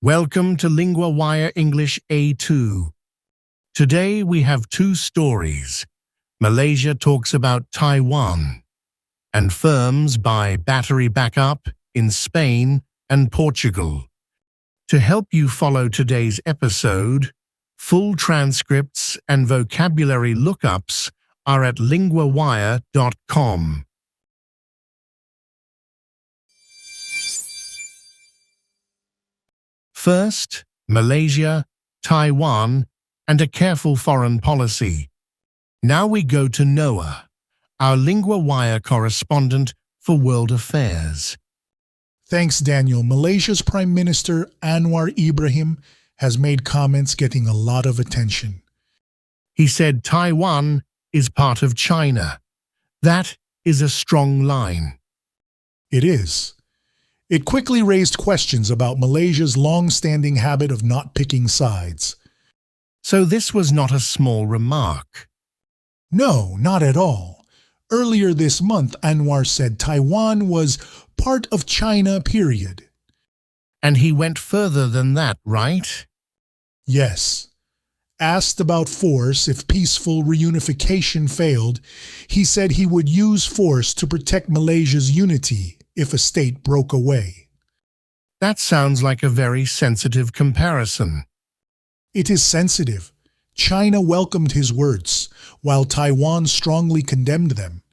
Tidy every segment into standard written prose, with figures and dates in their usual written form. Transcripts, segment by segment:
Welcome to Lingua Wire English A2. Today we have two stories. Malaysia talks about Taiwan, and firms buy battery backup in Spain and Portugal. To help you follow today's episode, full transcripts and vocabulary lookups are at linguawire.com. First, Malaysia, Taiwan, and a careful foreign policy. Now we go to Noah, our Lingua Wire correspondent for World Affairs. Thanks, Daniel. Malaysia's Prime Minister Anwar Ibrahim has made comments getting a lot of attention. He said Taiwan is part of China. That is a strong line. It is. It quickly raised questions about Malaysia's long-standing habit of not picking sides. So this was not a small remark. No, not at all. Earlier this month, Anwar said Taiwan was part of China, period. And he went further than that, right? Yes. Asked about force if peaceful reunification failed, he said he would use force to protect Malaysia's unity if a state broke away. That sounds like a very sensitive comparison. It is sensitive. China welcomed his words, while Taiwan strongly condemned them.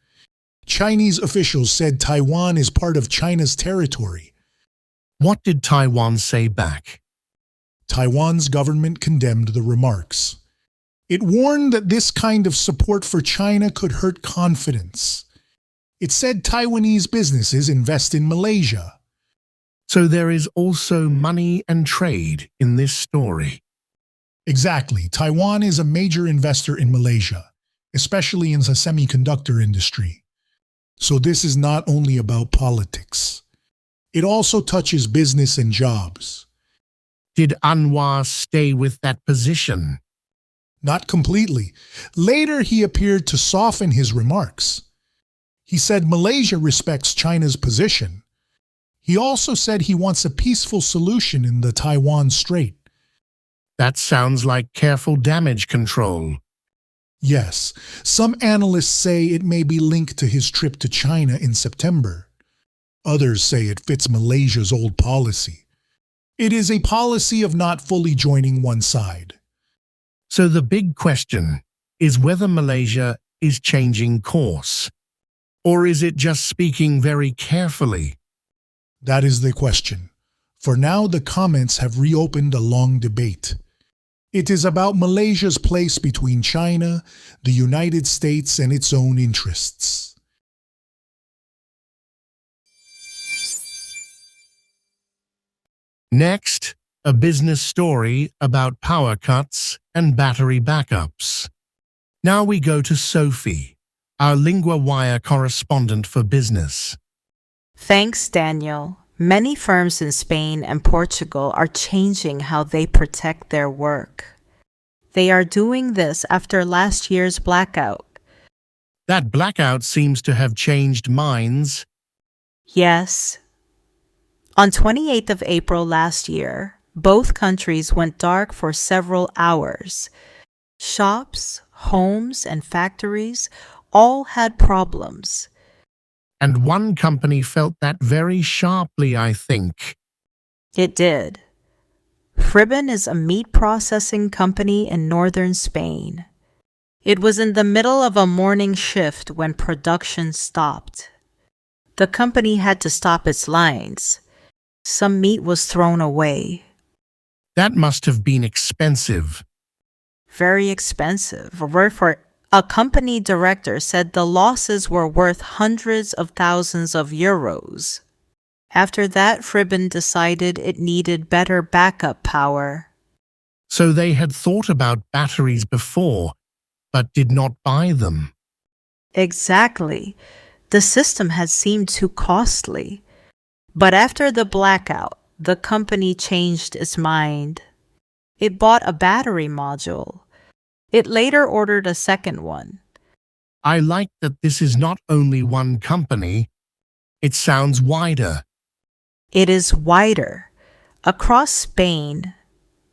Chinese officials said Taiwan is part of China's territory. What did Taiwan say back? Taiwan's government condemned the remarks. It warned that this kind of support for China could hurt confidence. It said Taiwanese businesses invest in Malaysia. So there is also money and trade in this story. Exactly. Taiwan is a major investor in Malaysia, especially in the semiconductor industry. So this is not only about politics. It also touches business and jobs. Did Anwar stay with that position? Not completely. Later, he appeared to soften his remarks. He said Malaysia respects China's position. He also said he wants a peaceful solution in the Taiwan Strait. That sounds like careful damage control. Yes, some analysts say it may be linked to his trip to China in September. Others say it fits Malaysia's old policy. It is a policy of not fully joining one side. So the big question is whether Malaysia is changing course. Or is it just speaking very carefully? That is the question. For now, the comments have reopened a long debate. It is about Malaysia's place between China, the United States, and its own interests. Next, a business story about power cuts and battery backups. Now we go to Sophie, our Lingua Wire correspondent for business. Thanks, Daniel. Many firms in Spain and Portugal are changing how they protect their work. They are doing this after last year's blackout. That blackout seems to have changed minds. Yes. On 28th of April last year, both countries went dark for several hours. Shops, homes, and factories all had problems. And one company felt that very sharply, I think. It did. Fribon is a meat processing company in northern Spain. It was in the middle of a morning shift when production stopped. The company had to stop its lines. Some meat was thrown away. That must have been expensive. Very expensive. A company director said the losses were worth hundreds of thousands of euros. After that, Fribon decided it needed better backup power. So they had thought about batteries before, but did not buy them. Exactly. The system had seemed too costly. But after the blackout, the company changed its mind. It bought a battery module. It later ordered a second one. I like that this is not only one company. It sounds wider. It is wider. Across Spain,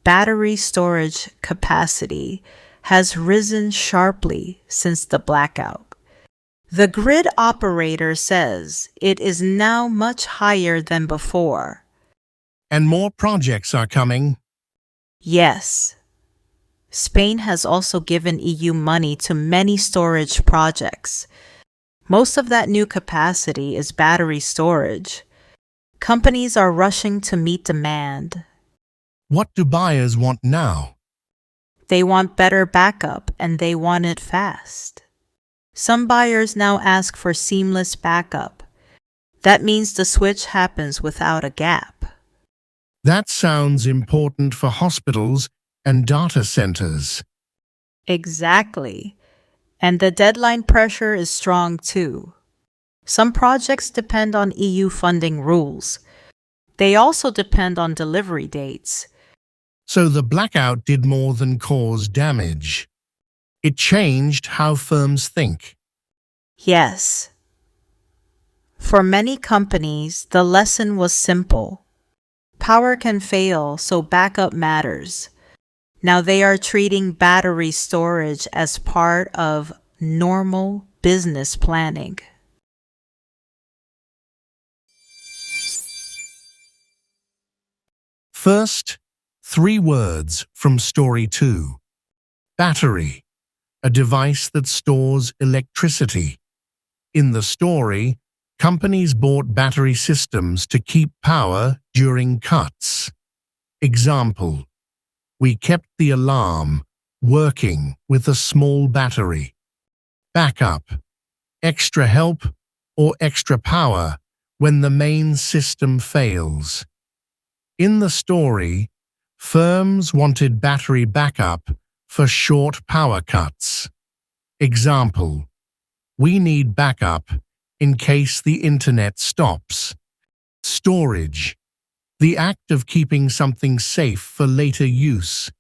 battery storage capacity has risen sharply since the blackout. The grid operator says it is now much higher than before. And more projects are coming. Yes. Spain has also given EU money to many storage projects. Most of that new capacity is battery storage. Companies are rushing to meet demand. What do buyers want now? They want better backup and they want it fast. Some buyers now ask for seamless backup. That means the switch happens without a gap. That sounds important for hospitals and data centers. Exactly. And the deadline pressure is strong too. Some projects depend on EU funding rules. They also depend on delivery dates. So the blackout did more than cause damage. It changed how firms think. Yes. For many companies, the lesson was simple. Power can fail, so backup matters. Now they are treating battery storage as part of normal business planning. First, 3 words from Story 2. Battery, a device that stores electricity. In the story, companies bought battery systems to keep power during cuts. Example: we kept the alarm working with a small battery. Backup, extra help or extra power when the main system fails. In the story, firms wanted battery backup for short power cuts. Example: we need backup in case the internet stops. Storage, the act of keeping something safe for later use.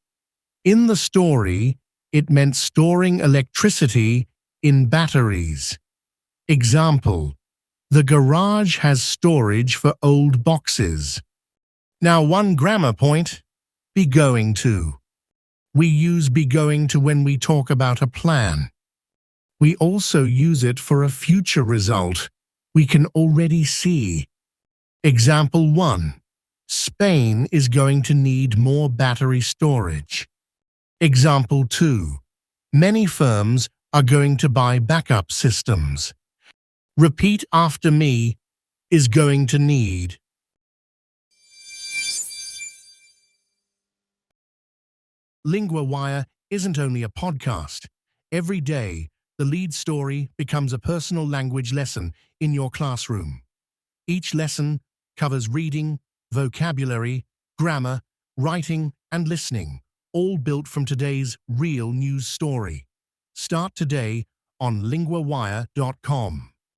In the story, it meant storing electricity in batteries. Example: the garage has storage for old boxes. Now, one grammar point: be going to. We use be going to when we talk about a plan. We also use it for a future result we can already see. Example 1. Spain is going to need more battery storage. Example 2. Many firms are going to buy backup systems. Repeat after me: is going to need. LinguaWire isn't only a podcast. Every day, the lead story becomes a personal language lesson in your classroom. Each lesson covers reading, vocabulary, grammar, writing, and listening, all built from today's real news story. Start today on linguawire.com.